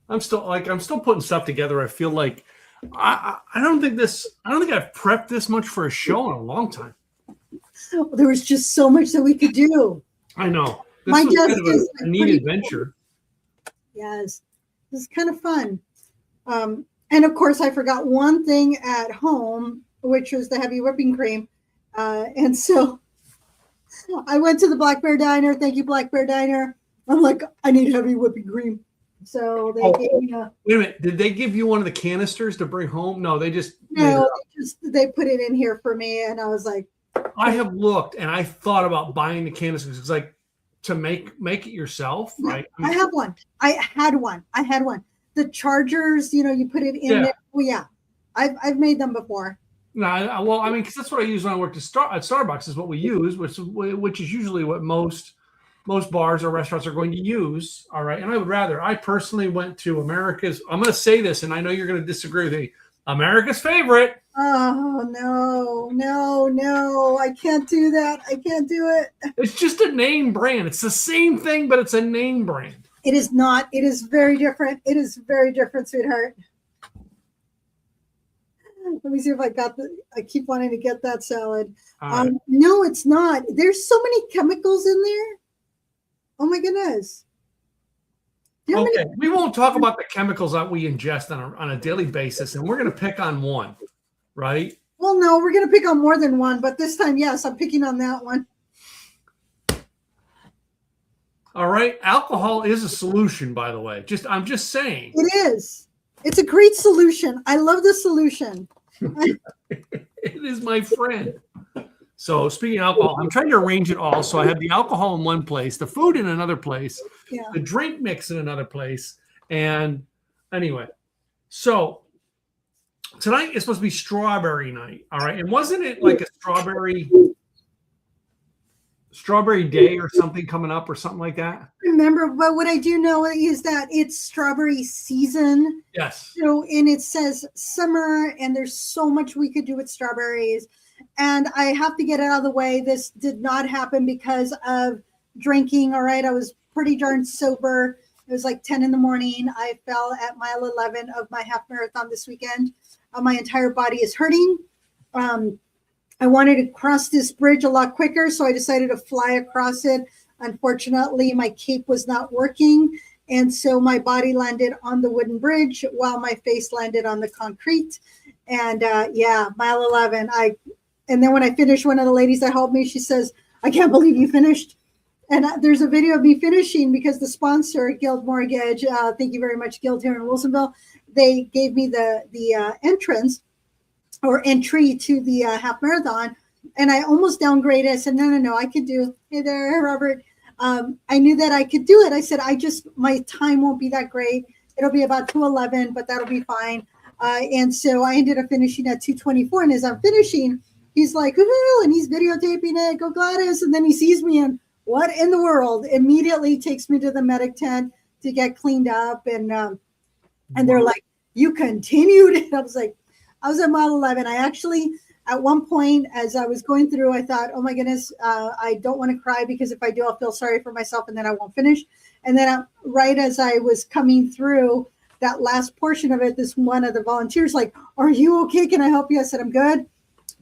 I'm still putting stuff together. I feel like I don't think I've prepped this much for a show in a long time. There was just so much that we could do. I know. My This was desk kind of is a neat adventure. Yes, this is kind of fun. And of course, I forgot one thing at home, which was the heavy whipping cream. And so I went to the Black Bear Diner. Thank you, Black Bear Diner. I'm like, I need heavy whipping cream. So they gave me a. Wait a minute. Did they give you one of the canisters to bring home? No, they just they put it in here for me, and I was like, I have looked and I thought about buying the canisters. It's like to make it yourself, right? I have one. I had one. The chargers, you put it in there. Oh yeah, I've made them before. No, well, I mean, because that's what I use when I worked at Starbucks. Is what we use, which is usually what most bars or restaurants are going to use. All right, and I personally went to America's. I'm going to say this, and I know you're going to disagree with me. America's favorite. Oh no! I can't do that. I can't do it. It's just a name brand. It's the same thing, but it's a name brand. It is not. It is very different. It is very different, sweetheart. Let me see if I got I keep wanting to get that salad. No, it's not. There's so many chemicals in there. Oh my goodness. Okay, we won't talk about the chemicals that we ingest on a daily basis, and we're going to pick on one, right? Well, no, we're going to pick on more than one, but this time, yes, I'm picking on that one. All right, alcohol is a solution, by the way. I'm just saying. It is. It's a great solution. I love the solution. It is my friend. So speaking of alcohol, I'm trying to arrange it all. So I have the alcohol in one place, the food in another place, the drink mix in another place. And anyway, so tonight is supposed to be strawberry night. All right. And wasn't it like a strawberry day or something coming up or something like that? Remember, but what I do know is that it's strawberry season. Yes. And it says summer, and there's so much we could do with strawberries. And I have to get it out of the way. This did not happen because of drinking. All right. I was pretty darn sober. It was like 10 in the morning. I fell at mile 11 of my half marathon this weekend. My entire body is hurting. I wanted to cross this bridge a lot quicker, so I decided to fly across it. Unfortunately, my cape was not working. And so my body landed on the wooden bridge while my face landed on the concrete. And mile 11. And then when I finished, one of the ladies that helped me, she says, I can't believe you finished. And there's a video of me finishing because the sponsor, Guild Mortgage, thank you very much, Guild here in Wilsonville, they gave me the entrance or entry to the half marathon. And I almost downgraded. I said, no, I could do. Hey there, Robert. I knew that I could do it. I said, my time won't be that great. It'll be about 2:11, but that'll be fine. And so I ended up finishing at 2:24. And as I'm finishing, he's like, woohoo, and he's videotaping it. Go Gladys. And then he sees me and what in the world? Immediately takes me to the medic tent to get cleaned up. And they're like, you continued. And I was at mile 11. I actually, at one point, as I was going through, I thought, oh my goodness, I don't want to cry because if I do, I'll feel sorry for myself and then I won't finish. And then right as I was coming through that last portion of it, this one of the volunteers like, are you okay? Can I help you? I said, I'm good.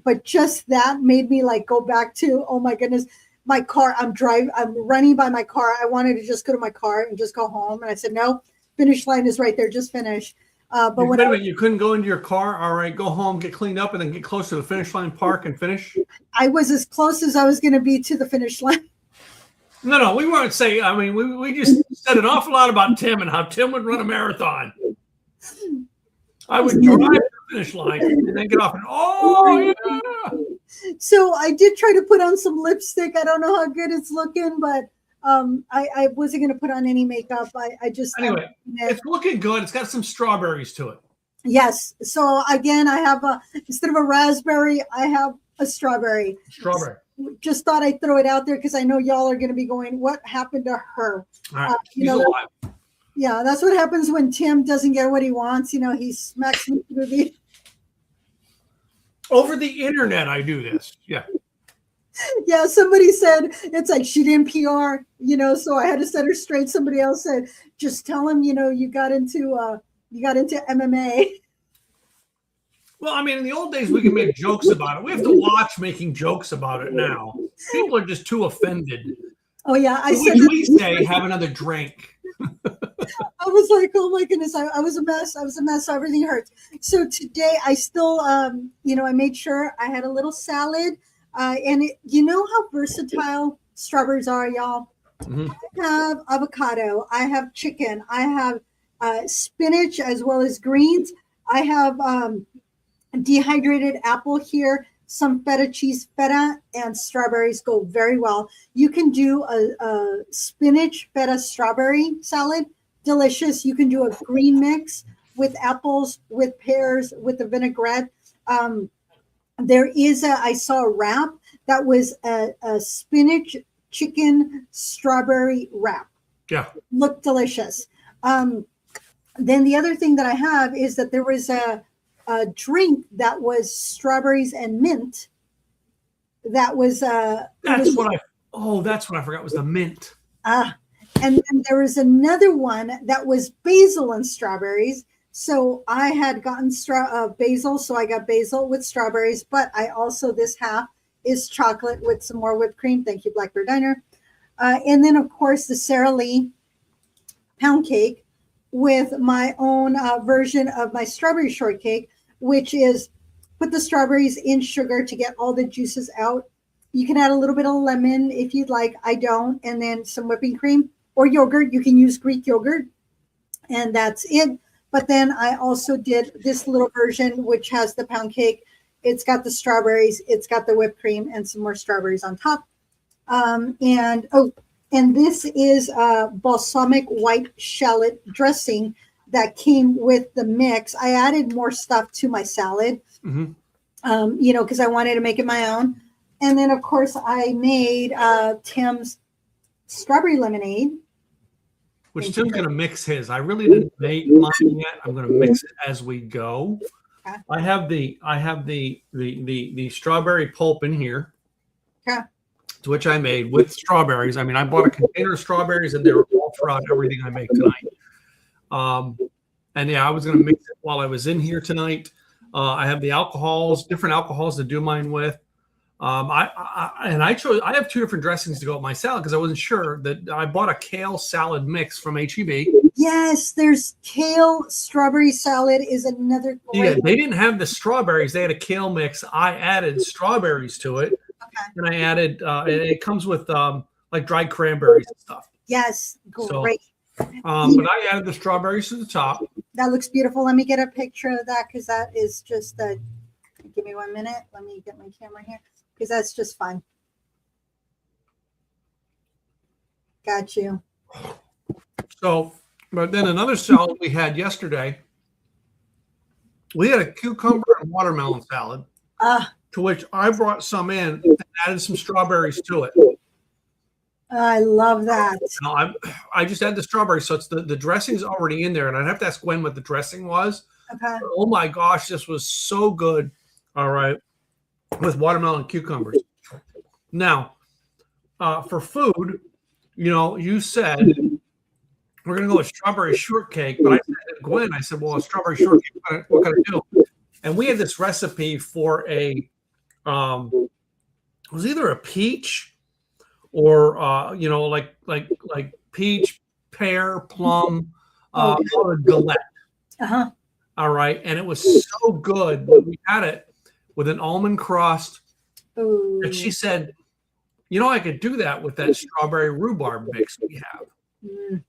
But just that made me like go back to, oh my goodness, my car, I'm running by my car. I wanted to just go to my car and just go home. And I said, no, finish line is right there. Just finish. But wait a minute, you couldn't go into your car. All right, go home, get cleaned up, and then get close to the finish line, park, and finish. I was as close as I was going to be to the finish line. No, we weren't saying. I mean, we just said an awful lot about Tim and how Tim would run a marathon. I would drive to the finish line and then get off and yeah. So I did try to put on some lipstick. I don't know how good it's looking, but I wasn't going to put on any makeup. Anyway, it's looking good. It's got some strawberries to it. Yes. So again, I have instead of a raspberry, I have a strawberry. Strawberry. Just thought I'd throw it out there because I know y'all are going to be going, what happened to her? All right. She's alive. Yeah, that's what happens when Tim doesn't get what he wants. He smacks me through the... Over the internet, I do this. Yeah. Yeah, somebody said it's like she didn't PR, so I had to set her straight. Somebody else said, just tell him, you got into MMA. Well, I mean, in the old days, we could make jokes about it. We have to watch making jokes about it now. People are just too offended. Oh yeah, I said we say have another drink. I was like, oh my goodness, I was a mess. I was a mess. So everything hurts. So today I still, I made sure I had a little salad. And you know how versatile strawberries are, y'all? Mm-hmm. I have avocado. I have chicken. I have spinach as well as greens. I have dehydrated apple here, some feta cheese. Feta and strawberries go very well. You can do a spinach feta strawberry salad. Delicious. You can do a green mix with apples, with pears, with the vinaigrette. I saw a wrap that was a spinach chicken strawberry wrap. Yeah. Looked delicious. Then the other thing that I have is that there was a drink that was strawberries and mint. That was that's what I forgot was the mint. And then there was another one that was basil and strawberries. So I had gotten basil, so I got basil with strawberries, but I also, this half is chocolate with some more whipped cream. Thank you, Blackbird Diner. And then, of course, the Sara Lee pound cake with my own version of my strawberry shortcake, which is put the strawberries in sugar to get all the juices out. You can add a little bit of lemon if you'd like. I don't. And then some whipping cream or yogurt. You can use Greek yogurt. And that's it. But then I also did this little version, which has the pound cake. It's got the strawberries, it's got the whipped cream, and some more strawberries on top. And this is balsamic white shallot dressing that came with the mix. I added more stuff to my salad, because I wanted to make it my own. And then, of course, I made Tim's strawberry lemonade. Which Tim's going to mix his. I really didn't make mine yet. I'm going to mix it as we go. Okay. I have the strawberry pulp in here, to which I made with strawberries. I mean, I bought a container of strawberries, and they were all throughout everything I make tonight. And yeah, I was going to mix it while I was in here tonight. I have the different alcohols to do mine with. I have two different dressings to go with my salad because I wasn't sure. That I bought a kale salad mix from HEB. Yes, there's kale strawberry salad is another great. Yeah, they didn't have the strawberries. They had a kale mix. I added strawberries to it. Okay. And I added it comes with like dried cranberries and stuff. Yes, great. But I added the strawberries to the top. That looks beautiful. Let me get a picture of that because that is just give me 1 minute. Let me get my camera here. Because that's just fun. Got you. So, but then another salad we had yesterday, we had a cucumber and watermelon salad, to which I brought some in and added some strawberries to it. I love that. I just add the strawberries, so it's the dressing's already in there, and I'd have to ask Gwen what the dressing was. Okay. Oh my gosh, this was so good. All right. With watermelon and cucumbers. Now, for food, you said we're going to go with strawberry shortcake, but I said to Gwen, well, a strawberry shortcake, what can I do? And we had this recipe for it was either a peach or, like peach, pear, plum, or a galette. Uh-huh. All right. And it was so good that we had it with an almond crust. Ooh. And she said, I could do that with that strawberry rhubarb mix we have. Mm.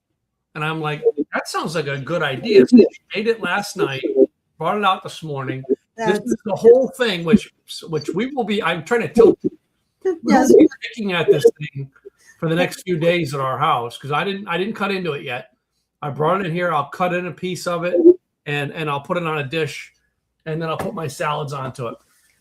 And I'm like, that sounds like a good idea. So she made it last night, brought it out this morning. This is the whole thing, which we will be, I'm trying to tell you, we'll be looking at this thing for the next few days at our house, because I didn't cut into it yet. I brought it in here. I'll cut in a piece of it and I'll put it on a dish, and then I'll put my salads onto it.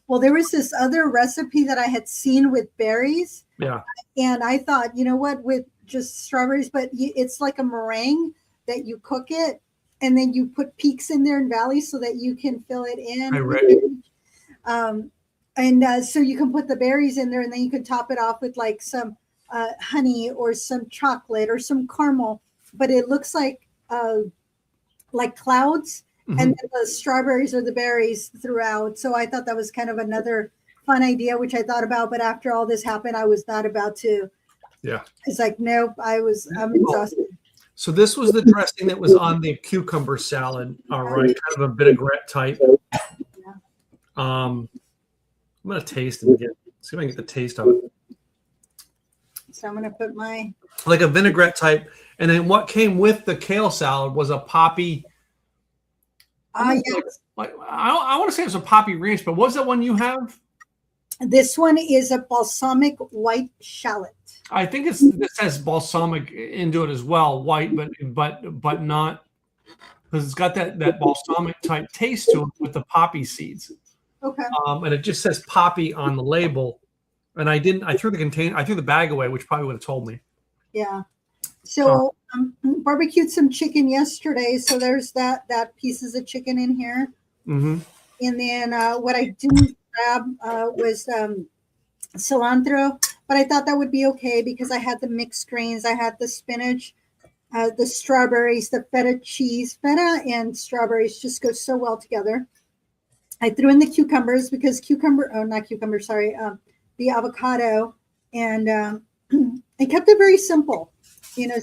Well, there was this other recipe that I had seen with berries. Yeah. And I thought, with just strawberries, but it's like a meringue that you cook it and then you put peaks in there and valleys so that you can fill it in. And so you can put the berries in there, and then you can top it off with like some honey or some chocolate or some caramel. But it looks like clouds, Mm-hmm. and then the strawberries or the berries throughout. So I thought that was kind of another fun idea, which I thought about. But after all this happened, I was not about to. Yeah. It's like, nope, I'm exhausted. So this was the dressing that was on the cucumber salad. All right, kind of a vinaigrette type. Yeah. I'm gonna taste it again. See if I can get the taste of it. So I'm gonna put my Like a vinaigrette type, and then what came with the kale salad was a poppy. yes. I want to say it was a poppy ranch, but what was that one you have? This one is a balsamic white shallot. I think it says balsamic into it as well, white, but not, because it's got that balsamic type taste to it with the poppy seeds. Okay. And it just says poppy on the label, and I threw the bag away, which probably would have told me. Yeah. So barbecued some chicken yesterday, so there's that pieces of chicken in here. Mm-hmm. And then what I didn't grab was cilantro, but I thought that would be okay because I had the mixed greens, I had the spinach, the strawberries, the feta cheese. Feta and strawberries just go so well together. I threw in the cucumbers because the avocado, and I kept it very simple,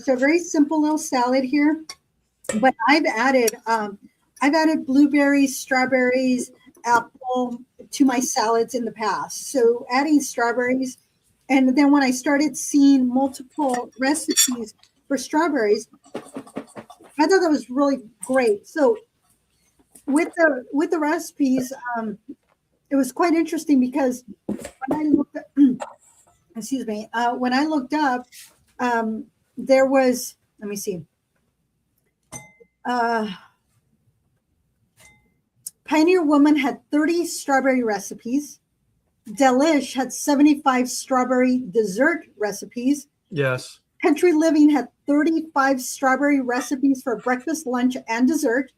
so very simple little salad here. But I've added blueberries, strawberries, apple to my salads in the past. So adding strawberries, and then when I started seeing multiple recipes for strawberries, I thought that was really great. So with the recipes, it was quite interesting because when I looked at, when I looked up, there was, let me see. Pioneer Woman had 30 strawberry recipes. Delish had 75 strawberry dessert recipes. Yes. Country Living had 35 strawberry recipes for breakfast, lunch, and dessert.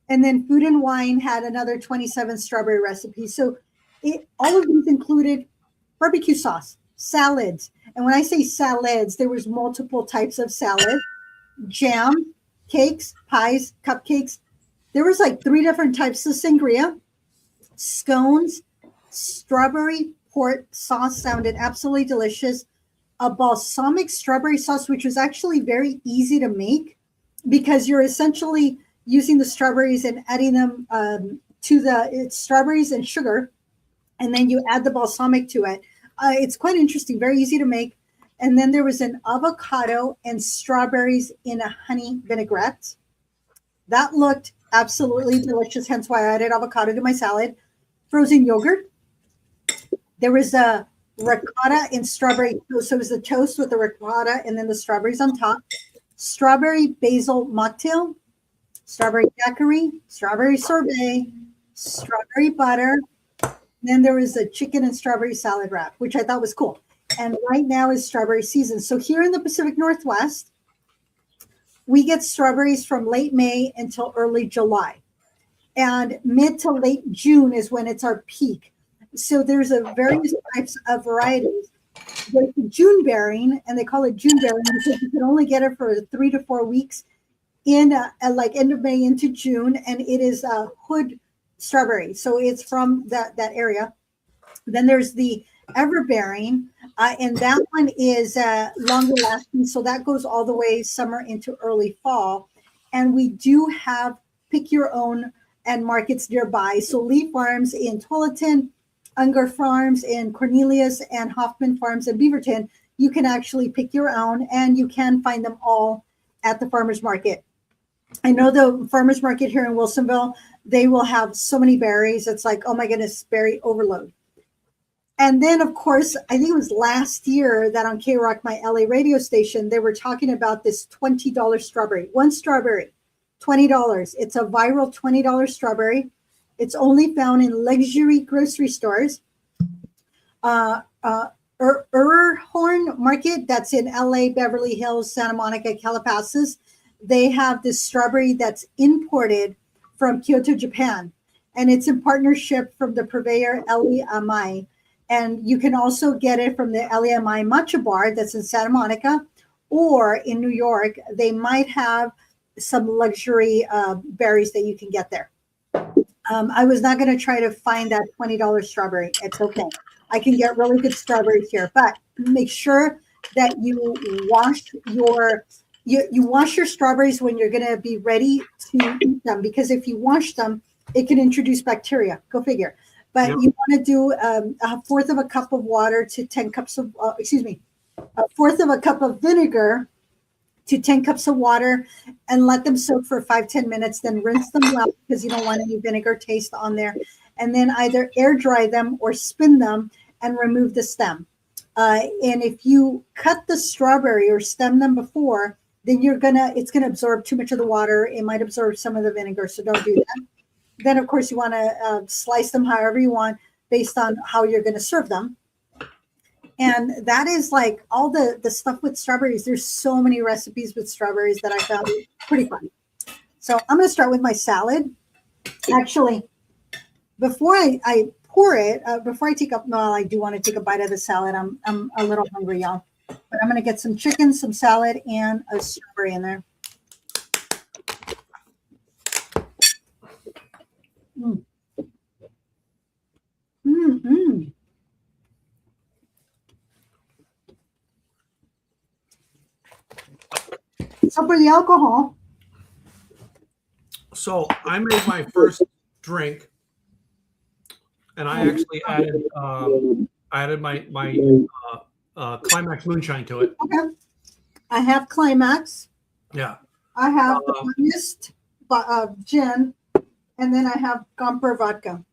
And then Food and Wine had another 27 strawberry recipes. So all of these included barbecue sauce, salads. And when I say salads, there was multiple types of salad, jam, cakes, pies, cupcakes. There was like 3 different types of sangria, scones, strawberry port sauce sounded absolutely delicious. A balsamic strawberry sauce, which was actually very easy to make because you're essentially using the strawberries and adding them to it's strawberries and sugar, and then you add the balsamic to it. It's quite interesting, very easy to make. And then there was an avocado and strawberries in a honey vinaigrette. That looked absolutely delicious, hence why I added avocado to my salad. Frozen yogurt. There was a ricotta and strawberry toast. So it was the toast with the ricotta and then the strawberries on top. Strawberry basil mocktail, strawberry daiquiri, strawberry sorbet, strawberry butter. Then there was a chicken and strawberry salad wrap, which I thought was cool. And right now is strawberry season. So here in the Pacific Northwest, we get strawberries from late May until early July. And mid to late June is when it's our peak. So there's a various types of varieties. There's the June bearing, and they call it June bearing because you can only get it for 3 to 4 weeks in like end of May into June. And it is a hood strawberry. So it's from that area. Then there's the everbearing, and that one is longer lasting. So that goes all the way summer into early fall. And we do have pick your own and markets nearby. So Lee Farms in Tualatin, Unger Farms in Cornelius, and Hoffman Farms in Beaverton. You can actually pick your own, and you can find them all at the farmers market. I know the farmers market here in Wilsonville, they will have so many berries. It's like, oh my goodness, berry overload. And then, of course, I think it was last year that on K-Rock, my LA radio station, they were talking about this $20 strawberry. One strawberry, $20. It's a viral $20 strawberry. It's only found in luxury grocery stores. Urhorn Market, that's in LA, Beverly Hills, Santa Monica, Calabasas. They have this strawberry that's imported from Kyoto, Japan. and it's in partnership from the purveyor Eli Amai. And you can also get it from the Eli Amai Matcha Bar that's in Santa Monica, or in New York. They might have some luxury berries that you can get there. I was not going to try to find that $20 strawberry. It's okay. I can get really good strawberries here, but make sure that you wash you wash your strawberries when you're going to be ready to eat them, because if you wash them, it can introduce bacteria. Go figure. But you want to do a fourth of a cup of water to 10 cups of, a fourth of a cup of vinegar to 10 cups of water, and let them soak for 5-10 minutes. Then rinse them well, because you don't want any vinegar taste on there. And then either air dry them or spin them and remove the stem. And if you cut the strawberry or stem them before, then it's gonna absorb too much of the water. It might absorb some of the vinegar, so don't do that. Then, of course, you want to slice them however you want, based on how you're going to serve them. And that is like all the stuff with strawberries. There's so many recipes with strawberries that I found pretty fun. So I'm going to start with my salad. Actually, before I pour it, before I take up, no, I do want to take a bite of the salad. I'm a little hungry, y'all. But I'm going to get some chicken, some salad, and a strawberry in there. Mm. Mm-hmm. So for the alcohol. So I made my first drink, and I actually added my Climax moonshine to it. Okay. I have Climax. Yeah. I have the Honest gin, and then I have Gomper vodka.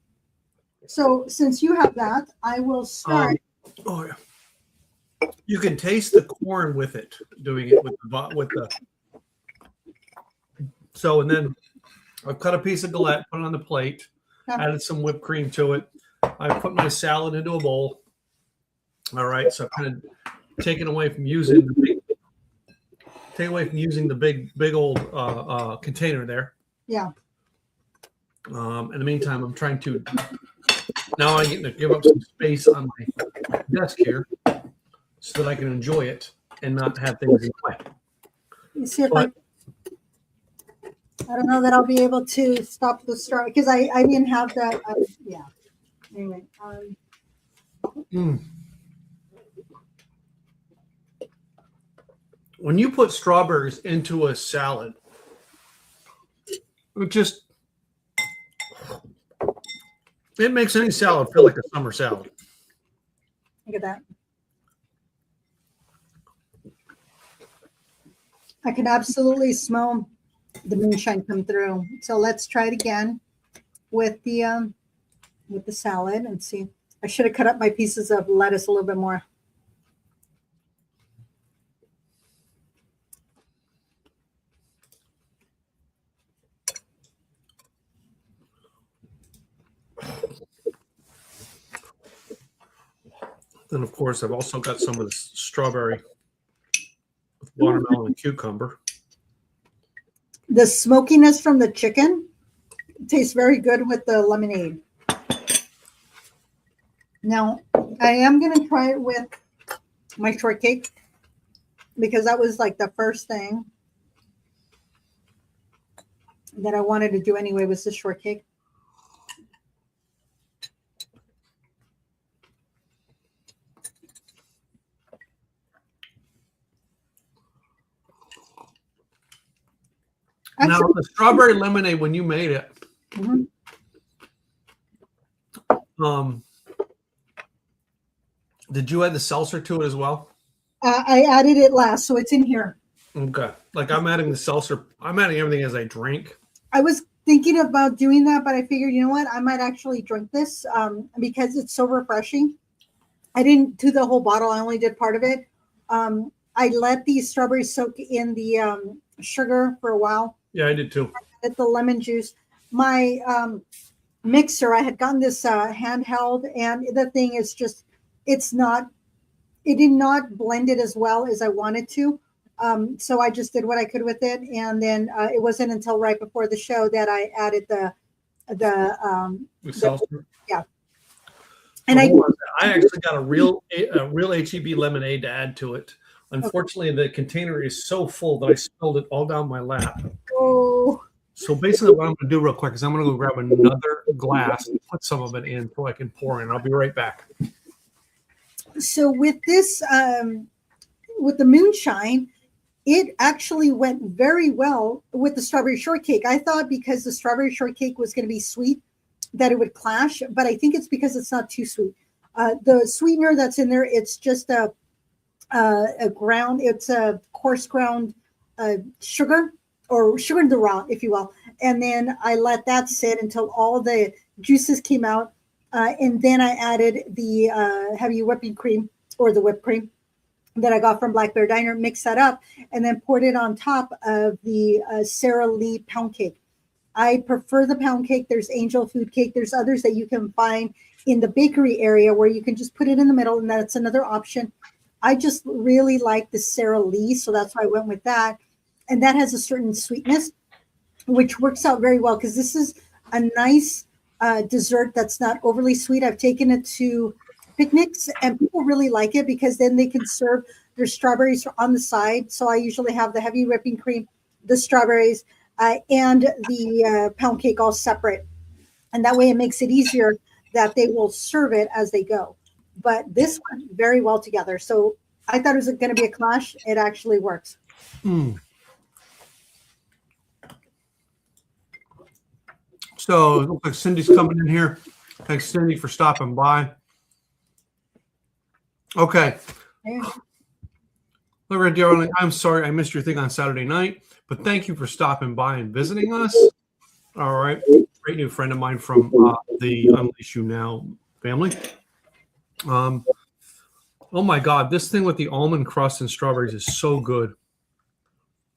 So since you have that, I will start. Oh yeah. You can taste the corn with it, doing it with the. So, and then I've cut a piece of galette, put it on the plate, added some whipped cream to it. I put my salad into a bowl. All right, so I've kind of taken away from using the big old container there. Yeah. In the meantime, I'm trying to. Now I get to give up some space on my desk here, so that I can enjoy it and not have things in the way. You see if I don't know that I'll be able to stop the straw, because I didn't have that. Yeah. Anyway. When you put strawberries into a salad, it makes any salad feel like a summer salad. Look at that. I can absolutely smell the moonshine come through. So let's try it again with the salad and see. I should have cut up my pieces of lettuce a little bit more. Then, of course, I've also got some of the strawberry with watermelon and cucumber. The smokiness from the chicken tastes very good with the lemonade. Now, I am going to try it with my shortcake, because that was like the first thing that I wanted to do anyway, was the shortcake. Now, the strawberry lemonade, when you made it, did you add the seltzer to it as well? I added it last, so it's in here. Okay. Like I'm adding the seltzer. I'm adding everything as I drink. I was thinking about doing that, but I figured, you know what? I might actually drink this because it's so refreshing. I didn't do the whole bottle. I only did part of it. I let these strawberries soak in the sugar for a while. Yeah, I did too. I added the lemon juice. My mixer, I had gotten this handheld, and the thing is just, it did not blend it as well as I wanted to. So I just did what I could with it. And then it wasn't until right before the show that I added the Seltzer. Yeah. And I actually got a real HEB lemonade to add to it. Unfortunately, the container is so full that I spilled it all down my lap. Oh. So basically what I'm going to do real quick is I'm going to go grab another glass and put some of it in so I can pour in. I'll be right back. So with this, with the moonshine, it actually went very well with the strawberry shortcake. I thought because the strawberry shortcake was going to be sweet that it would clash, but I think it's because it's not too sweet. The sweetener that's in there, it's just a ground, it's a coarse ground sugar, or sugar in the raw, if you will. And then I let that sit until all the juices came out. And then I added the heavy whipping cream, or the whipped cream that I got from Black Bear Diner, mixed that up, and then poured it on top of the Sara Lee pound cake. I prefer the pound cake. There's Angel Food Cake. There's others that you can find in the bakery area where you can just put it in the middle, and that's another option. I just really like the Sara Lee, so that's why I went with that. And that has a certain sweetness, which works out very well because this is a nice dessert that's not overly sweet. I've taken it to picnics and people really like it because then they can serve their strawberries on the side. So I usually have the heavy whipping cream, the strawberries, and the pound cake all separate. And that way it makes it easier that they will serve it as they go. But this went very well together. So I thought it was going to be a clash. It actually works. So it looks like Cindy's coming in here. Thanks, Cindy, for stopping by. Okay. Laura, darling, I'm sorry I missed your thing on Saturday night, but thank you for stopping by and visiting us. All right. Great new friend of mine from the Unleash You Now family. Oh my God, this thing with the almond crust and strawberries is so good.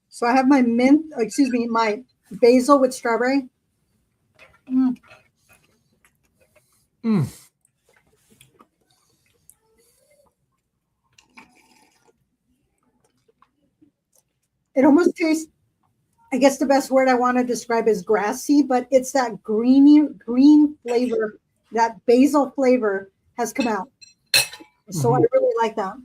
So I have my my basil with strawberry. It almost tastes, I guess the best word I want to describe is grassy, but it's that green flavor, that basil flavor has come out. So I really like that.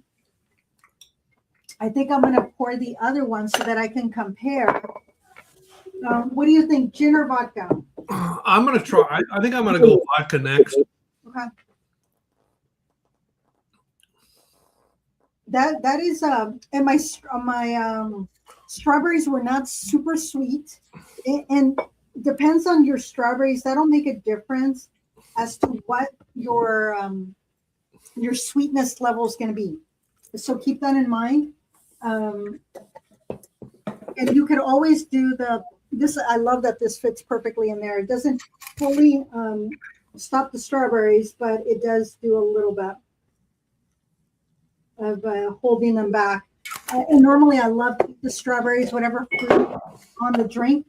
I think I'm going to pour the other one so that I can compare. What do you think, gin or vodka? I'm going to try. I think I'm going to go vodka next. Okay. That is and my strawberries were not super sweet, and depends on your strawberries. That'll make a difference as to what your sweetness level is going to be. So keep that in mind. And you could always do this. I love that this fits perfectly in there. It doesn't fully stop the strawberries, but it does do a little bit of holding them back. And normally I love the strawberries, whatever fruit on the drink,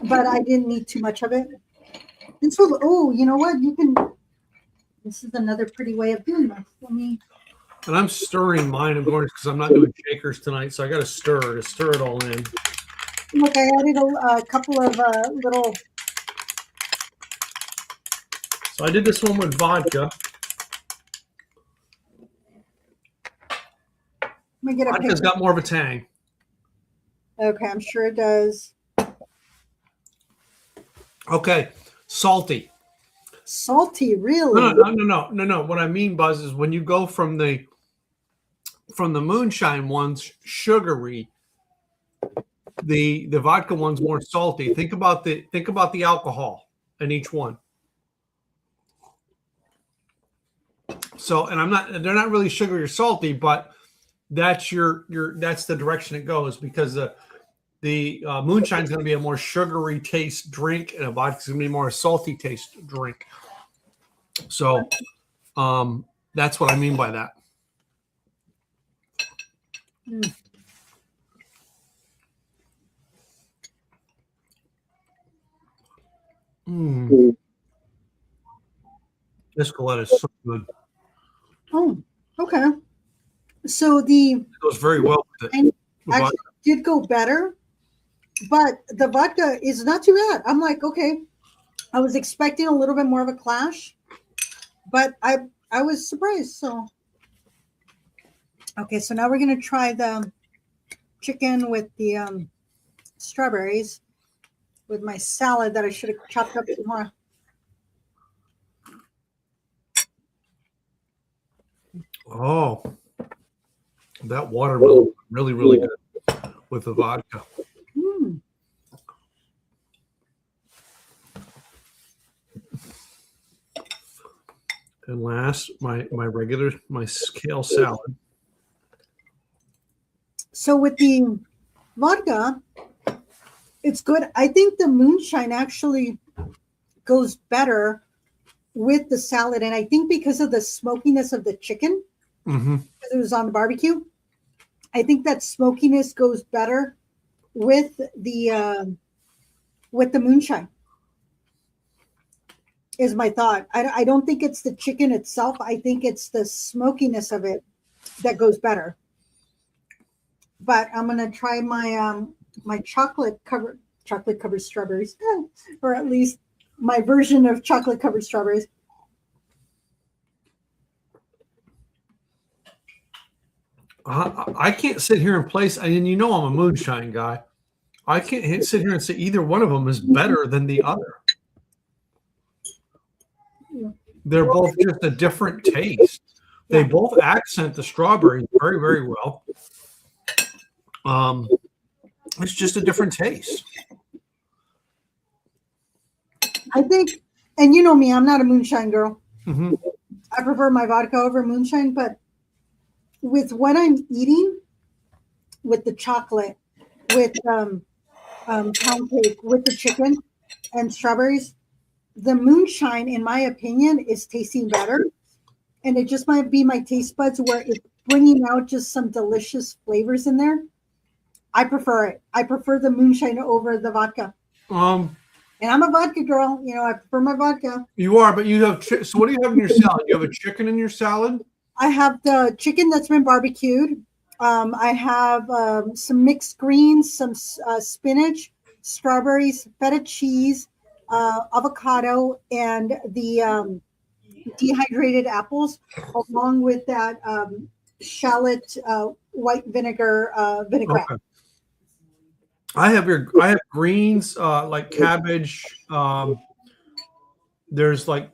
but I didn't need too much of it. This was, oh, you know what? This is another pretty way of doing this. And I'm stirring mine, of course, because I'm not doing shakers tonight, so I got to stir it all in. Look, I added a couple of little. So I did this one with vodka. Vodka's got more of a tang. Okay, I'm sure it does. Okay, salty. Salty, really? No. What I mean, Buzz, is when you go from the moonshine ones sugary, the vodka one's more salty. Think about the alcohol in each one. So, and they're not really sugary or salty, but that's that's the direction it goes, because the moonshine is going to be a more sugary taste drink, and a vodka is going to be more a salty taste drink. So, that's what I mean by that. This Colette is so good. Oh, okay. So it goes very well with it. Actually did go better, but the vodka is not too bad. I'm like, okay, I was expecting a little bit more of a clash, but I was surprised. So, okay, so now we're gonna try the chicken with the strawberries with my salad that I should have chopped up some more. Oh, that watermelon really, really good with the vodka. Mm. And last, my kale salad. So with the vodka, it's good. I think the moonshine actually goes better with the salad, and I think because of the smokiness of the chicken, because it was on the barbecue, I think that smokiness goes better with the moonshine. Is my thought. I don't think it's the chicken itself. I think it's the smokiness of it that goes better. But I'm gonna try my my chocolate covered strawberries, or at least my version of chocolate covered strawberries. I can't sit here and place, and you know I'm a moonshine guy. I can't sit here and say either one of them is better than the other. They're both just a different taste. They both accent the strawberries very, very well. It's just a different taste. I think, and you know me, I'm not a moonshine girl. Mm-hmm. I prefer my vodka over moonshine, but with what I'm eating, with the chocolate, with pound cake, with the chicken and strawberries, the moonshine, in my opinion, is tasting better. And it just might be my taste buds where it's bringing out just some delicious flavors in there. I prefer it. I prefer the moonshine over the vodka. And I'm a vodka girl. You know, I prefer my vodka. You are, but you have, so what do you have in your salad? You have a chicken in your salad? I have the chicken that's been barbecued. I have some mixed greens, some spinach, strawberries, feta cheese, avocado, and the dehydrated apples, along with that shallot white vinegar vinaigrette. Okay. I have greens like cabbage. There's like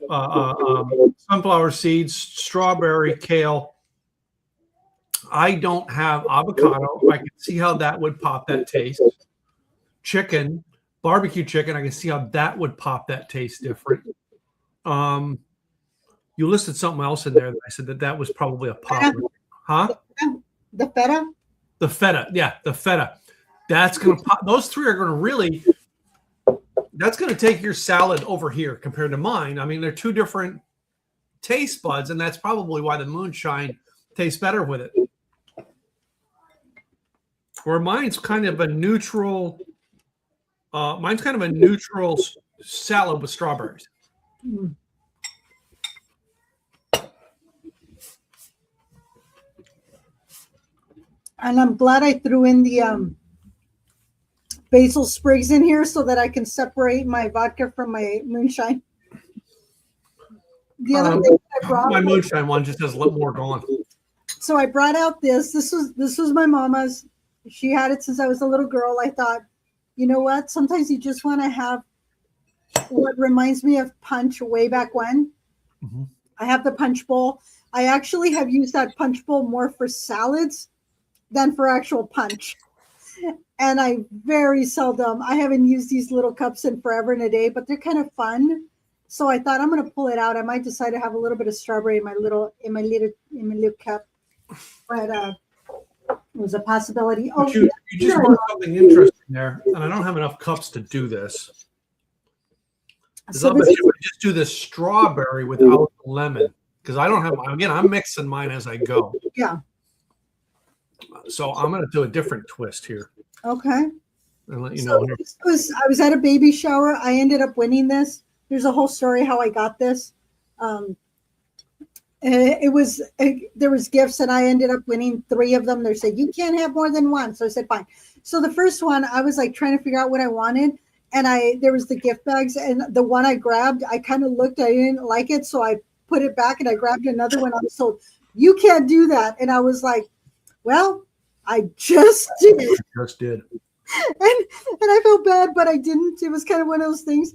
sunflower seeds, strawberry, kale. I don't have avocado. I can see how that would pop that taste. Chicken, barbecue chicken. I can see how that would pop that taste different. You listed something else in there that I said that was probably a pop. Huh? The feta? The feta. Yeah, the feta. That's going to pop. Those three are going to really, that's going to take your salad over here compared to mine. I mean, they're two different taste buds, and that's probably why the moonshine tastes better with it. Where mine's kind of a neutral, salad with strawberries. Mm. And I'm glad I threw in the basil sprigs in here so that I can separate my vodka from my moonshine. The other thing I brought, my moonshine one just has a little more going. So I brought out this. This was my mama's. She had it since I was a little girl. I thought, you know what? Sometimes you just want to have what reminds me of punch way back when. Mm-hmm. I have the punch bowl. I actually have used that punch bowl more for salads than for actual punch. And I haven't used these little cups in forever and a day, but they're kind of fun. So I thought I'm going to pull it out. I might decide to have a little bit of strawberry in my little cup, but it was a possibility. Oh, you just brought something interesting there, and I don't have enough cups to do this. So I just do this strawberry without lemon because I don't have. Again, I'm mixing mine as I go. Yeah. So I'm going to do a different twist here. Okay. And let you know. I was at a baby shower. I ended up winning this. There's a whole story how I got this. There was gifts, and I ended up winning 3 of them. They said you can't have more than one, so I said fine. So the first one, I was like trying to figure out what I wanted, and there was the gift bags, and the one I grabbed, I kind of looked, I didn't like it, so I put it back and I grabbed another one. I was told, you can't do that. And I was like, well, I just did. Just did. And I felt bad, but I didn't. It was kind of one of those things.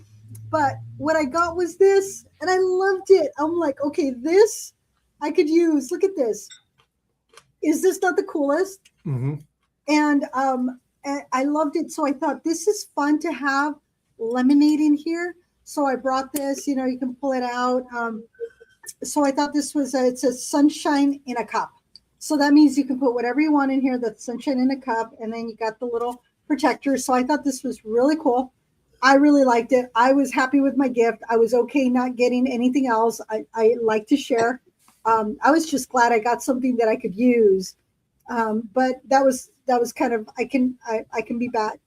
But what I got was this, and I loved it. I'm like, okay, this I could use. Look at this. Is this not the coolest? Mm-hmm. And I loved it. So I thought this is fun to have lemonade in here. So I brought this. You know, you can pull it out. So I thought this was it says sunshine in a cup. So that means you can put whatever you want in here. That's sunshine in a cup, and then you got the little protector. So I thought this was really cool. I really liked it. I was happy with my gift. I was okay not getting anything else. I like to share. I was just glad I got something that I could use. But that was kind of I can be bad.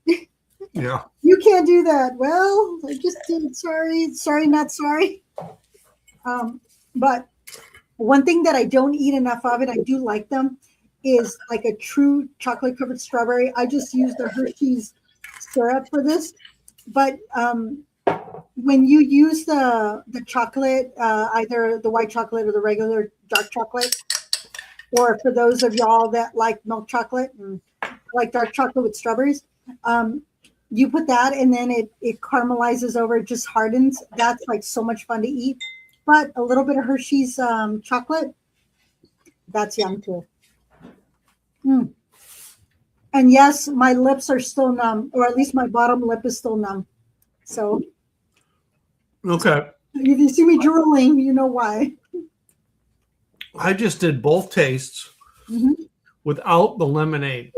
Yeah. You can't do that. Well, I just did. Sorry, not sorry. But one thing that I don't eat enough of, and I do like them, is like a true chocolate covered strawberry. I just use the Hershey's syrup for this. But when you use the chocolate, either the white chocolate or the regular dark chocolate, or for those of y'all that like milk chocolate and like dark chocolate with strawberries, you put that and then it caramelizes over, it just hardens. That's like so much fun to eat. But a little bit of Hershey's chocolate, that's yum too. And yes, my lips are still numb, or at least my bottom lip is still numb. So, okay. If you see me drooling, you know why. I just did both tastes without the lemonade.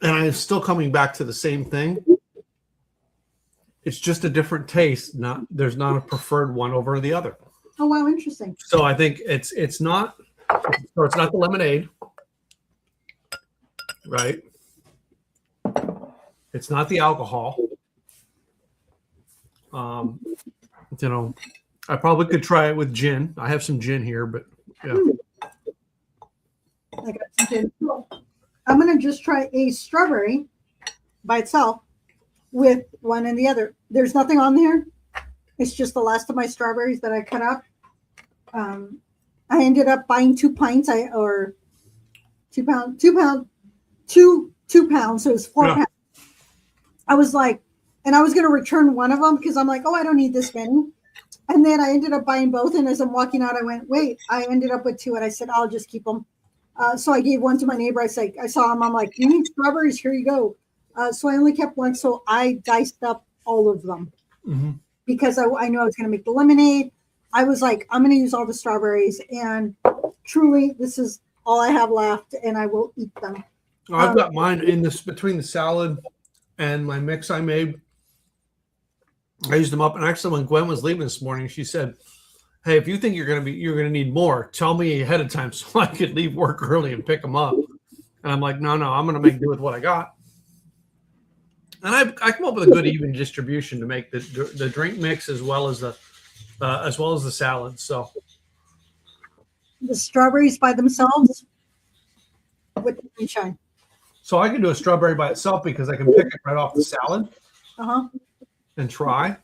And I'm still coming back to the same thing. It's just a different taste. There's not a preferred one over the other. Oh wow, interesting. So I think it's not the lemonade, right? It's not the alcohol. You know, I probably could try it with gin. I have some gin here, but yeah. I got some gin. I'm gonna just try a strawberry by itself with one and the other. There's nothing on there. It's just the last of my strawberries that I cut up. I ended up buying 2 pints, or 2 pounds, 2 pounds. So it's 4 pounds. I was like, and I was going to return one of them because I'm like, oh, I don't need this many. And then I ended up buying both. And as I'm walking out, I went, wait, I ended up with 2. And I said, I'll just keep them. So I gave one to my neighbor. I saw him. I'm like, you need strawberries? Here you go. So I only kept one. So I diced up all of them because I knew I was going to make the lemonade. I was like, I'm going to use all the strawberries. And truly, this is all I have left. And I will eat them. I've got mine in this between the salad and my mix I made. I used them up, and actually, when Gwen was leaving this morning, she said, "Hey, if you think you're gonna need more, tell me ahead of time so I could leave work early and pick them up." And I'm like, "No, I'm gonna make do with what I got." And I come up with a good even distribution to make the drink mix as well as the salad. So the strawberries by themselves with the sunshine. So I can do a strawberry by itself because I can pick it right off the salad. And try.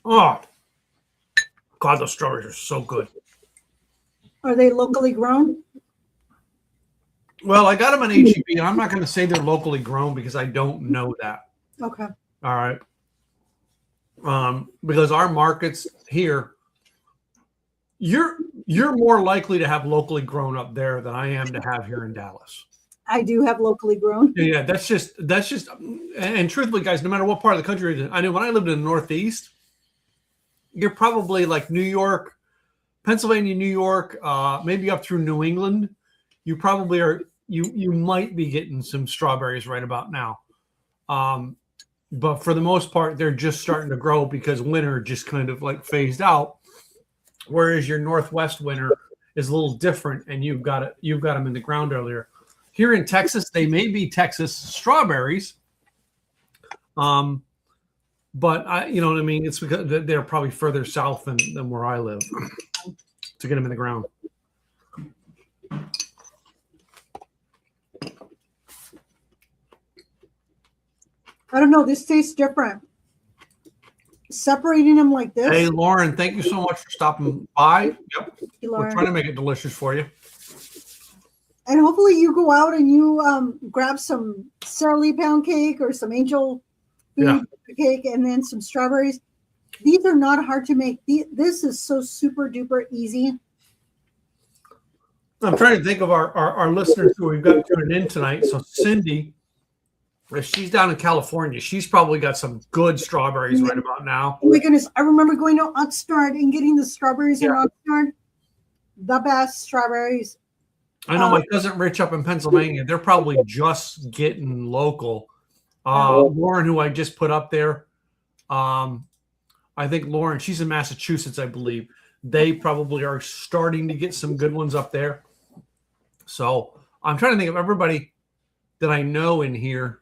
Oh, God, those strawberries are so good. Are they locally grown? Well, I got them on HEB, and I'm not going to say they're locally grown because I don't know that. Okay. All right. Because our markets here, you're more likely to have locally grown up there than I am to have here in Dallas. I do have locally grown. Yeah, that's just, and truthfully, guys, no matter what part of the country, I know when I lived in the Northeast, you're probably like New York, Pennsylvania, New York, maybe up through New England. You probably are, you might be getting some strawberries right about now. But for the most part, they're just starting to grow because winter just kind of like phased out. Whereas your Northwest winter is a little different, and you've got them in the ground earlier. Here in Texas, they may be Texas strawberries, but you know what I mean. It's because they're probably further south than where I live to get them in the ground. I don't know. This tastes different. Separating them like this. Hey, Lauren, thank you so much for stopping by. Yep. You, We're trying to make it delicious for you. And hopefully you go out and you grab some Sara Lee pound cake or some angel food cake and then some strawberries. These are not hard to make. This is so super duper easy. I'm trying to think of our listeners who we've got tuning in tonight. So Cindy, if she's down in California, she's probably got some good strawberries right about now. Oh my goodness. I remember going to Oxnard and getting the strawberries in Oxnard. The best strawberries. I know my cousin Rich up in Pennsylvania, they're probably just getting local. Lauren, who I just put up there, I think Lauren, she's in Massachusetts, I believe. They probably are starting to get some good ones up there. So I'm trying to think of everybody that I know in here.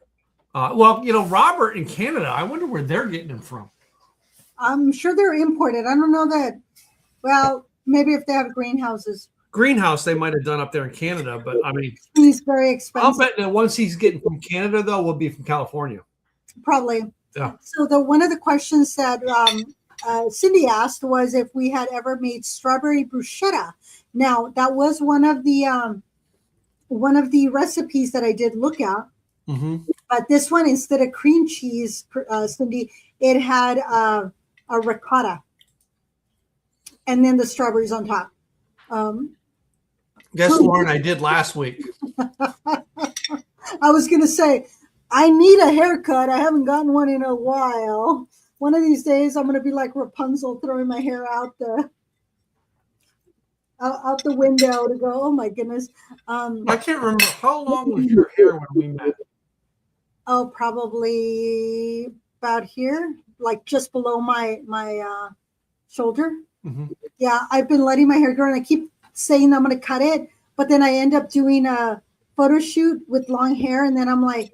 Well, Robert in Canada, I wonder where they're getting them from. I'm sure they're imported. I don't know that. Well, maybe if they have greenhouses. Greenhouse they might have done up there in Canada, but I mean, he's very expensive. I'll bet the ones he's getting from Canada though will be from California. Probably. Yeah. So one of the questions that Cindy asked was if we had ever made strawberry bruschetta. Now that was one of the recipes that I did look at. Mm-hmm. But this one, instead of cream cheese, Cindy, it had a ricotta, and then the strawberries on top. Guess, Lauren, I did last week. I was going to say, I need a haircut. I haven't gotten one in a while. One of these days, I'm going to be like Rapunzel, throwing my hair out the window to go, oh my goodness. I can't remember. How long was your hair when we met? Oh, probably about here, like just below my shoulder. Mm-hmm. Yeah, I've been letting my hair grow, and I keep saying I'm going to cut it, but then I end up doing a photo shoot with long hair, and then I'm like,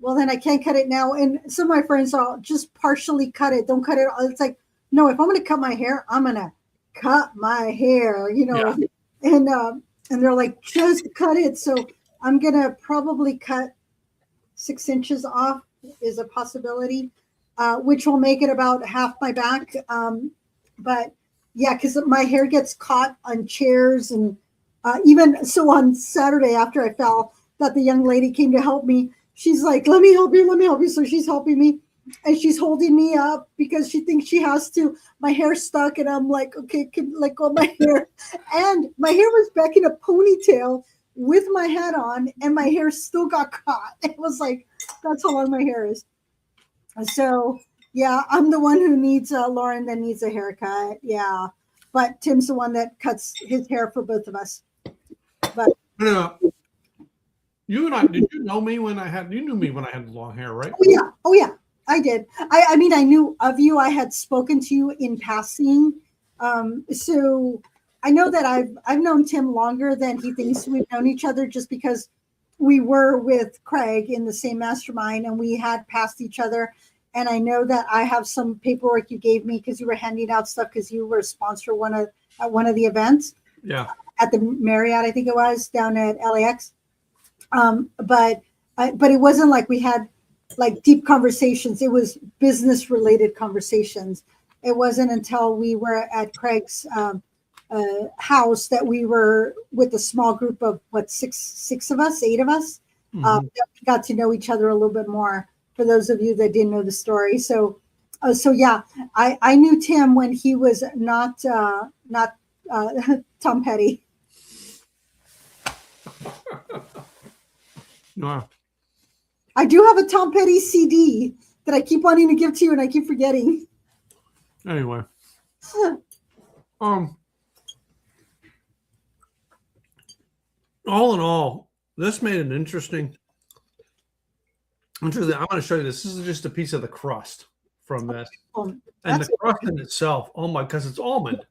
well, then I can't cut it now. And some of my friends are just partially cut it. Don't cut it. It's like, no, if I'm going to cut my hair, I'm going to cut my hair, Yeah. And they're like, just cut it. So I'm going to probably cut 6 inches off is a possibility, which will make it about half my back. But yeah, because my hair gets caught on chairs, and even so on Saturday after I fell, that the young lady came to help me. She's like, let me help you. So she's helping me, and she's holding me up because she thinks she has to. My hair's stuck, and I'm like, okay, let go of my hair. And my hair was back in a ponytail with my hat on, and my hair still got caught. It was like, that's how long my hair is. So yeah, I'm the one who needs Lauren that needs a haircut. Yeah, but Tim's the one that cuts his hair for both of us. But you and I, did you know me when you knew me when I had long hair, right? Oh yeah, I did. I mean, I knew of you. I had spoken to you in passing. So I know that I've known Tim longer than he thinks we've known each other, just because we were with Craig in the same mastermind, and we had passed each other. And I know that I have some paperwork you gave me because you were handing out stuff because you were a sponsor at one of the events. Yeah. At the Marriott, I think it was, down at LAX. But it wasn't like we had like deep conversations. It was business related conversations. It wasn't until we were at Craig's house that we were with a small group of eight of us, mm-hmm. That we got to know each other a little bit more. For those of you that didn't know the story, so yeah, I knew Tim when he was not Tom Petty. No. I do have a Tom Petty CD that I keep wanting to give to you, and I keep forgetting. Anyway, all in all, this made an interesting. I'm going to show you this. This is just a piece of the crust from this, and the crust in itself. Oh my, because it's almond.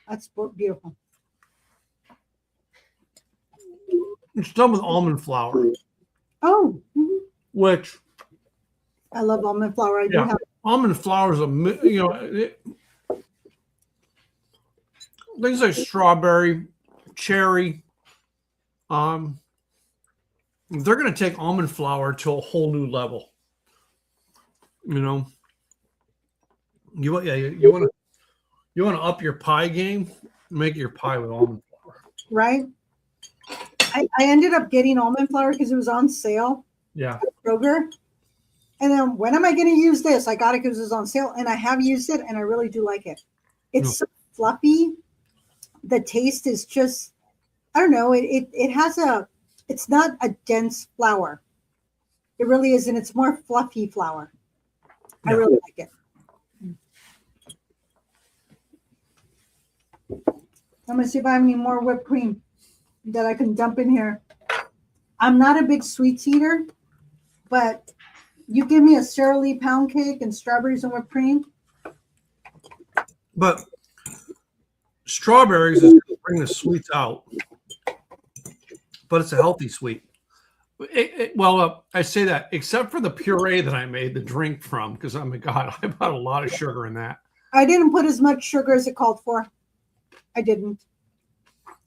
That's beautiful. It's done with almond flour. Oh, mm-hmm. Which I love almond flour. I do have almond flour is things like strawberry, cherry. They're going to take almond flour to a whole new level. You know, you want to up your pie game. Make your pie with almond flour. Right. I ended up getting almond flour because it was on sale. Yeah. Kroger. And then when am I going to use this? I got it because it was on sale, and I have used it, and I really do like it. It's so fluffy. The taste is just, I don't know. It has it's not a dense flour. It really isn't. It's more fluffy flour. I really like it. I'm going to see if I have any more whipped cream that I can dump in here. I'm not a big sweets eater, but you give me a Sara Lee pound cake and strawberries and whipped cream. But strawberries is going to bring the sweets out, but it's a healthy sweet. I say that except for the puree that I made the drink from, because oh my God, I put a lot of sugar in that. I didn't put as much sugar as it called for. I didn't.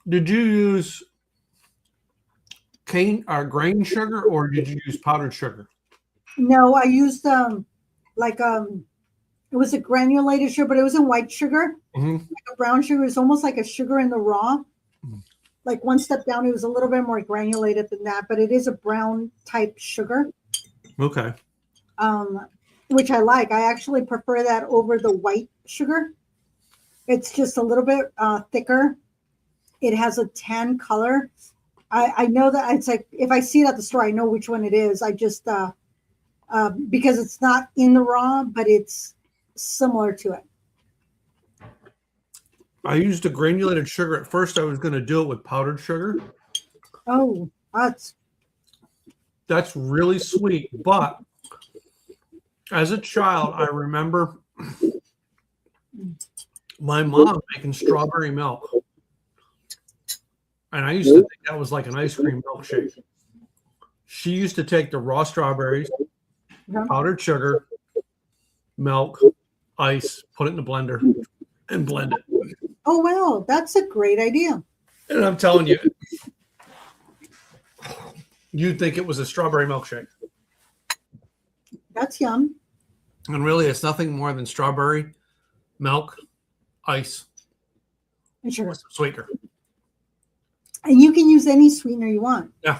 Did you use cane or grain sugar, or did you use powdered sugar? No, I used it was a granulated sugar, but it wasn't white sugar. Mm-hmm. Like a brown sugar. It was almost like a sugar in the raw. Mm-hmm. Like one step down, it was a little bit more granulated than that, but it is a brown type sugar. Okay. Which I like. I actually prefer that over the white sugar. It's just a little bit thicker. It has a tan color. I know that it's like, if I see it at the store, I know which one it is. I just, because it's not in the raw, but it's similar to it. I used a granulated sugar. At first, I was going to do it with powdered sugar. Oh, that's really sweet. But as a child, I remember my mom making strawberry milk. And I used to think that was like an ice cream milkshake. She used to take the raw strawberries, powdered sugar, milk, ice, put it in the blender, and blend it. Oh, wow. That's a great idea. And I'm telling you, you'd think it was a strawberry milkshake. That's yum. And really, it's nothing more than strawberry, milk, ice, and sugar. Sweetener. And you can use any sweetener you want. Yeah.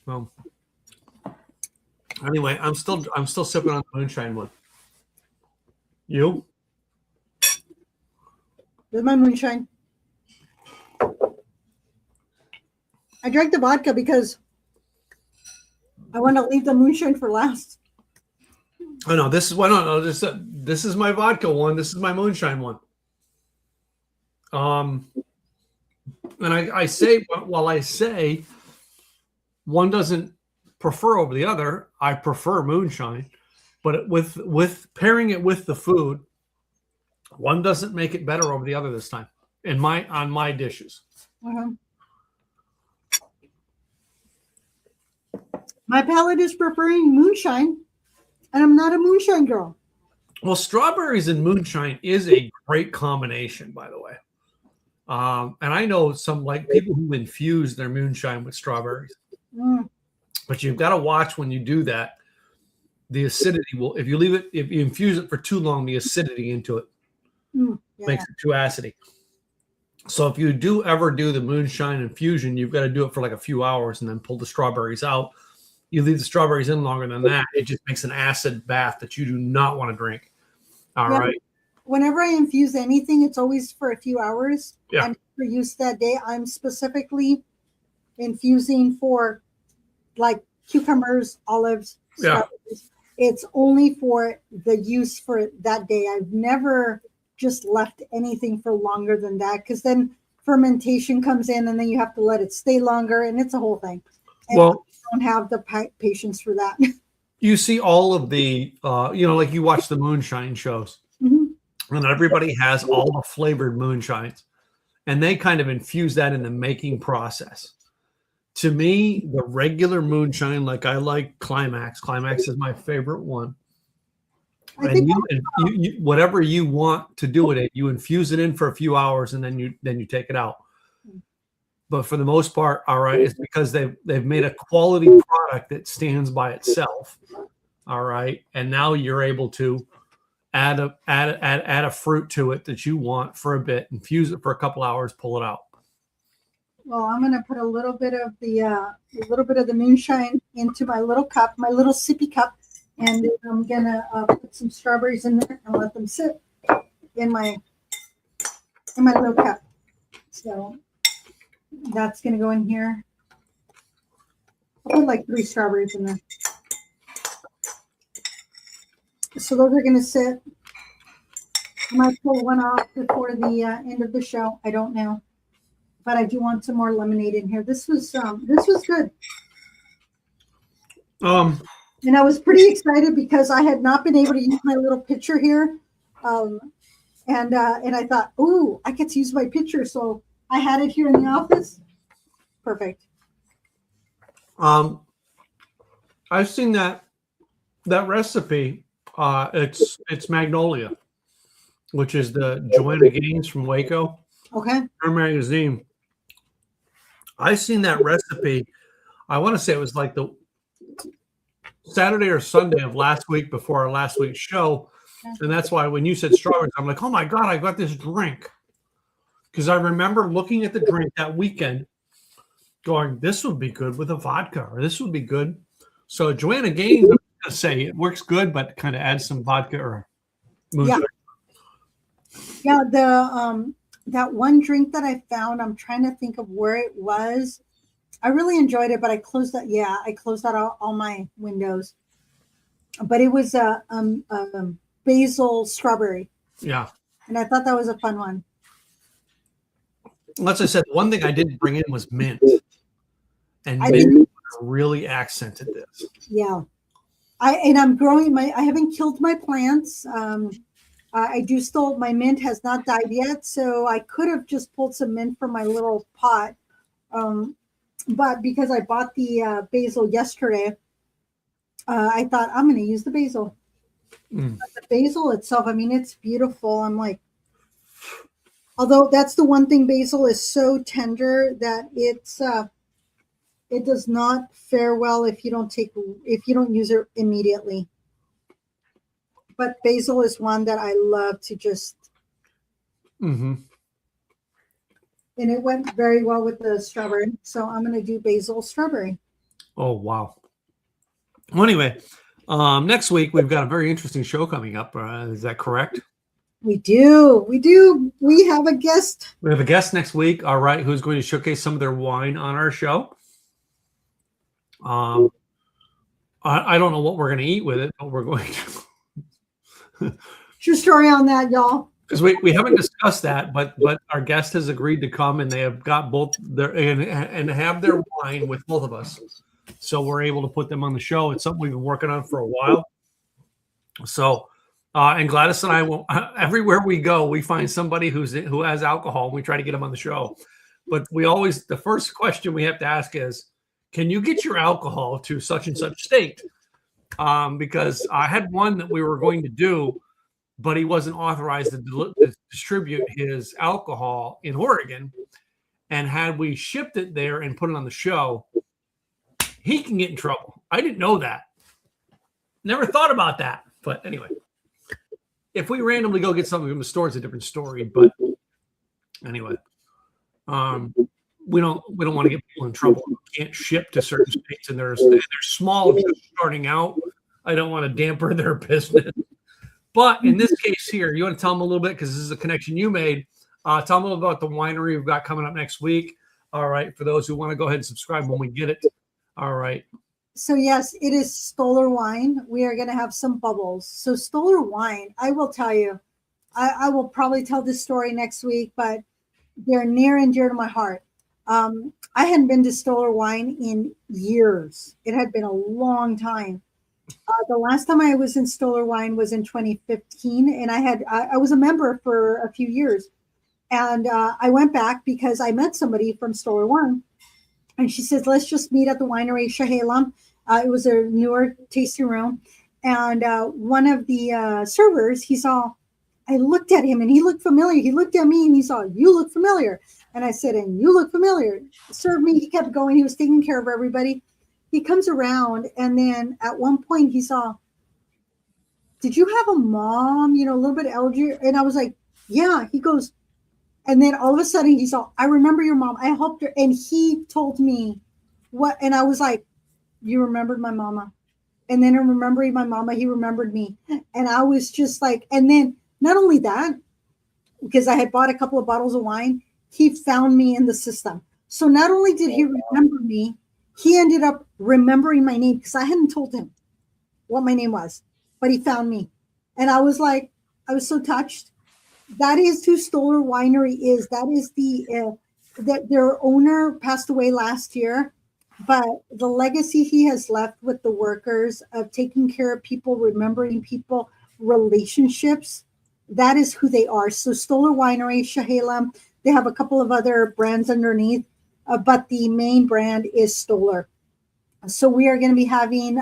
Well, anyway, I'm still sipping on the moonshine one. You? With my moonshine. I drank the vodka because I want to leave the moonshine for last. Oh no, this is why no, this is my vodka one. This is my moonshine one. And I say, while I say one doesn't prefer over the other, I prefer moonshine. But with pairing it with the food, one doesn't make it better over the other this time. On my dishes. Uh-huh. My palate is preferring moonshine, and I'm not a moonshine girl. Well, strawberries and moonshine is a great combination, by the way. And I know some like people who infuse their moonshine with strawberries. But you've got to watch when you do that. The acidity will, if you infuse it for too long, the acidity into it makes it too acidy. So if you do ever do the moonshine infusion, you've got to do it for like a few hours and then pull the strawberries out. You leave the strawberries in longer than that, it just makes an acid bath that you do not want to drink. All right. Whenever I infuse anything, it's always for a few hours. Yeah. And for use that day, I'm specifically infusing for like cucumbers, olives, strawberries. It's only for the use for that day. I've never just left anything for longer than that, because then fermentation comes in and then you have to let it stay longer, and it's a whole thing. And Well, I don't have the patience for that. You see all of the, like you watch the moonshine shows, and everybody has all the flavored moonshines, and they kind of infuse that in the making process. To me, the regular moonshine, like I like Climax. Climax is my favorite one. And you whatever you want to do with it, you infuse it in for a few hours, and then you take it out. But for the most part, all right, it's because they've made a quality product that stands by itself. All right. And now you're able to add a fruit to it that you want for a bit, infuse it for a couple hours, pull it out. Well, I'm gonna put a little bit of the moonshine into my little cup, my little sippy cup, and I'm gonna put some strawberries in there and let them sit in my little cup. So that's gonna go in here. I'll put like 3 strawberries in there. So those are gonna sit. I might pull one off before the end of the show. I don't know, but I do want some more lemonade in here. This was good. And I was pretty excited because I had not been able to use my little pitcher here. And I thought, ooh, I get to use my pitcher. So I had it here in the office. Perfect. I've seen that recipe. It's Magnolia, which is the Joanna Gaines from Waco. Okay. Her magazine. I've seen that recipe. I want to say it was like the Saturday or Sunday of last week before our last week's show. And that's why when you said strawberries, I'm like, oh my God, I got this drink. Because I remember looking at the drink that weekend going, this would be good with a vodka, or this would be good. So Joanna Gaines, I'm going to say it works good, but kind of add some vodka or moonshine. Yeah, that one drink that I found, I'm trying to think of where it was. I really enjoyed it, but I closed that. Yeah, I closed out all my windows. But it was a basil strawberry. Yeah. And I thought that was a fun one. As I said, one thing I didn't bring in was mint. And mint really accented this. Yeah. I'm growing I haven't killed my plants. I do still, my mint has not died yet. So I could have just pulled some mint from my little pot. But because I bought the basil yesterday, I thought I'm going to use the basil. The basil itself, I mean, it's beautiful. I'm like, although that's the one thing, basil is so tender that it does not fare well if you don't use it immediately. But basil is one that I love to just. And it went very well with the strawberry. So I'm going to do basil strawberry. Oh, wow. Well, anyway, next week we've got a very interesting show coming up. Is that correct? We do. We have a guest. We have a guest next week. All right. Who's going to showcase some of their wine on our show. I don't know what we're going to eat with it, but we're going to. True story on that, y'all. Because we haven't discussed that, but our guest has agreed to come, and they have got both their and have their wine with both of us, so we're able to put them on the show. It's something we've been working on for a while. So, and Gladys and I will everywhere we go, we find somebody who has alcohol, and we try to get them on the show. But the first question we have to ask is, can you get your alcohol to such and such state? Because I had one that we were going to do, but he wasn't authorized to distribute his alcohol in Oregon. And had we shipped it there and put it on the show, he can get in trouble. I didn't know that. Never thought about that. But anyway, if we randomly go get something from the store, it's a different story. But anyway, we don't want to get people in trouble. We can't ship to certain states, and they're small, just starting out. I don't want to damper their business. But in this case here, you want to tell them a little bit, because this is a connection you made. Tell them a little about the winery we've got coming up next week. All right. For those who want to go ahead and subscribe when we get it. All right. So yes, it is Stoller wine. We are going to have some bubbles. So Stoller wine, I will tell you, I will probably tell this story next week, but they're near and dear to my heart. I hadn't been to Stoller wine in years. It had been a long time. The last time I was in Stoller wine was in 2015, and I was a member for a few years. And I went back because I met somebody from Stoller wine. And she says, let's just meet at the winery Shahalam. It was a newer tasting room. And one of the servers, I looked at him and he looked familiar. He looked at me and he saw, you look familiar. And I said, and you look familiar. Serve me. He kept going. He was taking care of everybody. He comes around. And then at one point he saw, did you have a mom, a little bit elder? And I was like, yeah. He goes, and then all of a sudden he's all, I remember your mom. I helped her. And he told me what, and I was like, you remembered my mama. And then in remembering my mama, he remembered me. And I was just like, and then not only that, because I had bought a couple of bottles of wine, he found me in the system. So not only did he remember me, he ended up remembering my name because I hadn't told him what my name was, but he found me. And I was like, I was so touched. That is who Stoller Winery is. That is that their owner passed away last year, but the legacy he has left with the workers of taking care of people, remembering people, relationships, that is who they are. So Stoller Winery, Shahalem, they have a couple of other brands underneath, but the main brand is Stoller. So we are going to be having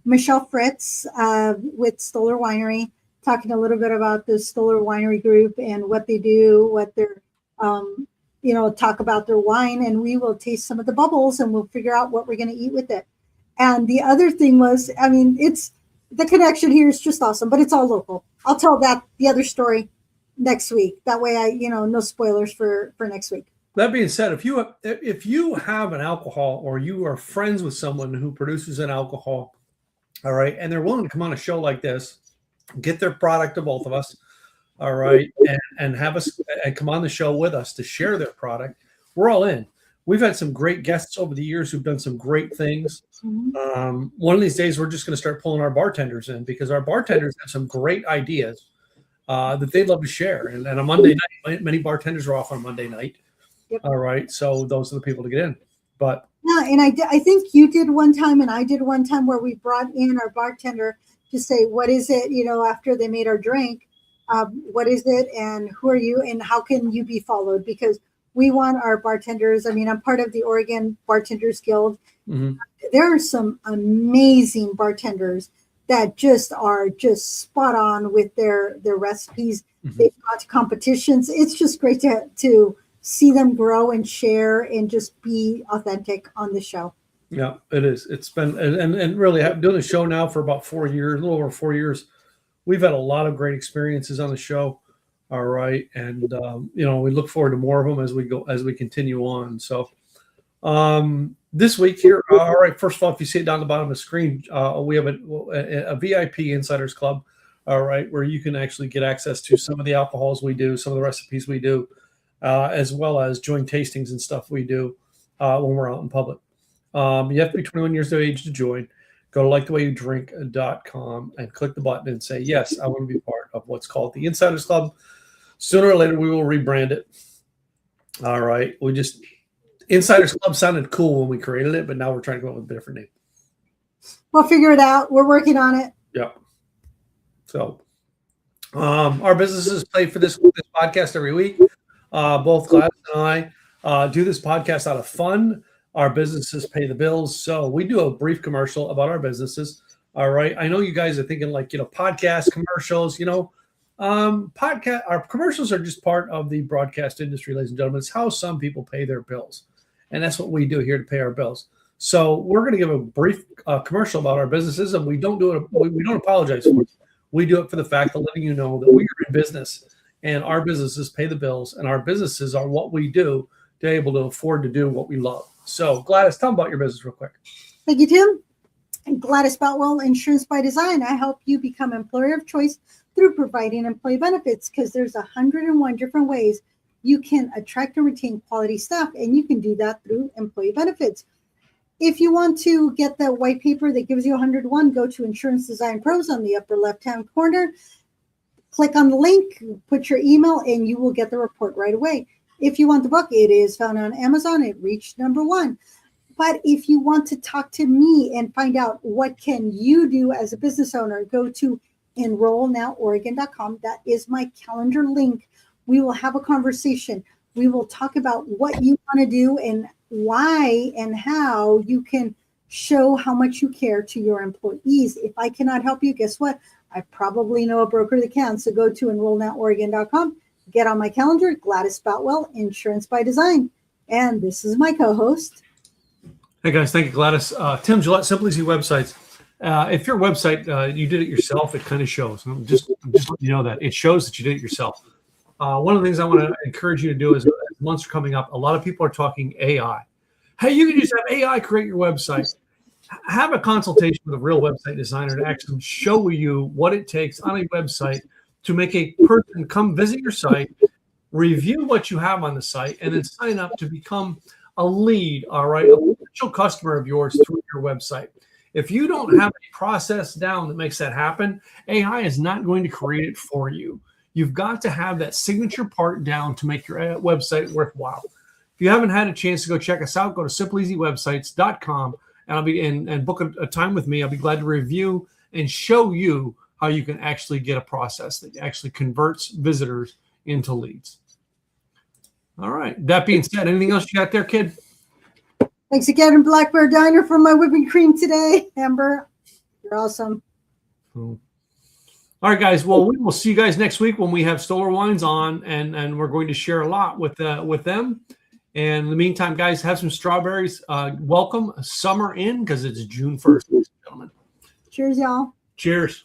Michelle Fritz with Stoller Winery, talking a little bit about the Stoller Winery Group and what they do, what they're, talk about their wine, and we will taste some of the bubbles and we'll figure out what we're going to eat with it. And the other thing was, it's the connection here is just awesome, but it's all local. I'll tell the other story next week. That way no spoilers for next week. That being said, if you have an alcohol or you are friends with someone who produces an alcohol, all right, and they're willing to come on a show like this, get their product to both of us, all right, and have us and come on the show with us to share their product, we're all in. We've had some great guests over the years who've done some great things. Mm-hmm. One of these days, we're just going to start pulling our bartenders in because our bartenders have some great ideas that they'd love to share. And on a Monday night, many bartenders are off on Monday night. Yep. All right, so those are the people to get in. But yeah, and I think you did one time, and I did one time where we brought in our bartender to say, what is it, after they made our drink, what is it, and who are you, and how can you be followed? Because we want our bartenders. I'm part of the Oregon Bartenders Guild. mm-hmm. There are some amazing bartenders that are just spot on with their recipes. Mm-hmm. They've gone to competitions. It's just great to see them grow and share and just be authentic on the show. Yeah, it is. It's been, and really doing the show now for about 4 years, a little over 4 years. We've had a lot of great experiences on the show. All right. And, we look forward to more of them as we continue on. So this week here, all right, first of all, if you see it down the bottom of the screen, we have a VIP Insiders Club, all right, where you can actually get access to some of the alcohols we do, some of the recipes we do, as well as joint tastings and stuff we do when we're out in public. You have to be 21 years of age to join. Go to likethewayyoudrink.com and click the button and say, yes, I want to be part of what's called the Insiders Club. Sooner or later, we will rebrand it. All right. Insiders Club sounded cool when we created it, but now we're trying to come up with a different name. We'll figure it out. We're working on it. Yep. So our businesses pay for this podcast every week. Both Gladys and I do this podcast out of fun. Our businesses pay the bills. So we do a brief commercial about our businesses. All right. I know you guys are thinking podcast commercials, our commercials are just part of the broadcast industry, ladies and gentlemen. It's how some people pay their bills. And that's what we do here to pay our bills. So we're going to give a brief commercial about our businesses, and we don't do it. We don't apologize for it. We do it for the fact of letting you know that we are in business and our businesses pay the bills, and our businesses are what we do to be able to afford to do what we love. So Gladys, tell them about your business real quick. Thank you, Tim. And Gladys Boutwell, Insurance by Design. I help you become employer of choice through providing employee benefits, because there's 101 different ways you can attract and retain quality staff, and you can do that through employee benefits. If you want to get the white paper that gives you 101, go to Insurance Design Pros on the upper left-hand corner. Click on the link, put your email, and you will get the report right away. If you want the book, it is found on Amazon. It reached #1. But if you want to talk to me and find out what can you do as a business owner, go to enrollnoworegon.com. That is my calendar link. We will have a conversation. We will talk about what you want to do and why and how you can show how much you care to your employees. If I cannot help you, guess what? I probably know a broker that can. So go to enrollnoworegon.com. Get on my calendar, Gladys Boutwell, Insurance by Design. And this is my co-host. Hey guys, thank you, Gladys. Tim Gillette, Simply Easy Websites. if your website, you did it yourself, it kind of shows. I'm just letting you know that it shows that you did it yourself. One of the things I want to encourage you to do is, as months are coming up, a lot of people are talking AI. Hey, you can just have AI create your website. Have a consultation with a real website designer to actually show you what it takes on a website to make a person come visit your site, review what you have on the site, and then sign up to become a lead, all right, a potential customer of yours through your website. If you don't have a process down that makes that happen, AI is not going to create it for you. You've got to have that signature part down to make your website worthwhile. If you haven't had a chance to go check us out, go to simpleeasywebsites.com and I'll be and book a time with me. I'll be glad to review and show you how you can actually get a process that actually converts visitors into leads. All right. That being said, anything else you got there, kid? Thanks again, Black Bear Diner, for my whipping cream today. Amber, you're awesome. Cool. All right, guys. Well, we will see you guys next week when we have Stoller Wines on, and we're going to share a lot with them. And in the meantime, guys, have some strawberries. Welcome summer in because it's June 1st, ladies and gentlemen. Cheers, y'all. Cheers.